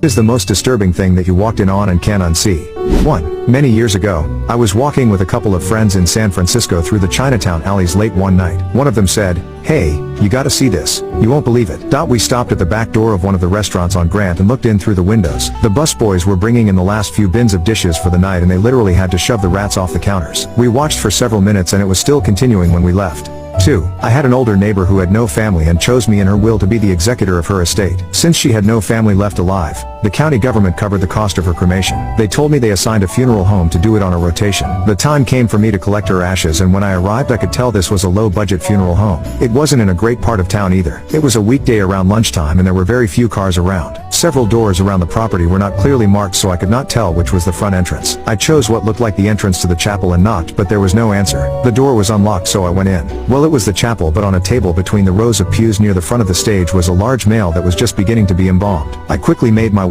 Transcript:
Is the most disturbing thing that you walked in on and can't unsee. 1. Many years ago, I was walking with a couple of friends in San Francisco through the Chinatown alleys late one night. One of them said, "Hey, you gotta see this. You won't believe it." We stopped at the back door of one of the restaurants on Grant and looked in through the windows. The busboys were bringing in the last few bins of dishes for the night and they literally had to shove the rats off the counters. We watched for several minutes and it was still continuing when we left. 2. I had an older neighbor who had no family and chose me in her will to be the executor of her estate. Since she had no family left alive, the county government covered the cost of her cremation. They told me they assigned a funeral home to do it on a rotation. The time came for me to collect her ashes, and when I arrived I could tell this was a low-budget funeral home. It wasn't in a great part of town either. It was a weekday around lunchtime and there were very few cars around. Several doors around the property were not clearly marked, so I could not tell which was the front entrance. I chose what looked like the entrance to the chapel and knocked, but there was no answer. The door was unlocked, so I went in. Well, it was the chapel, but on a table between the rows of pews near the front of the stage was a large male that was just beginning to be embalmed. I quickly made my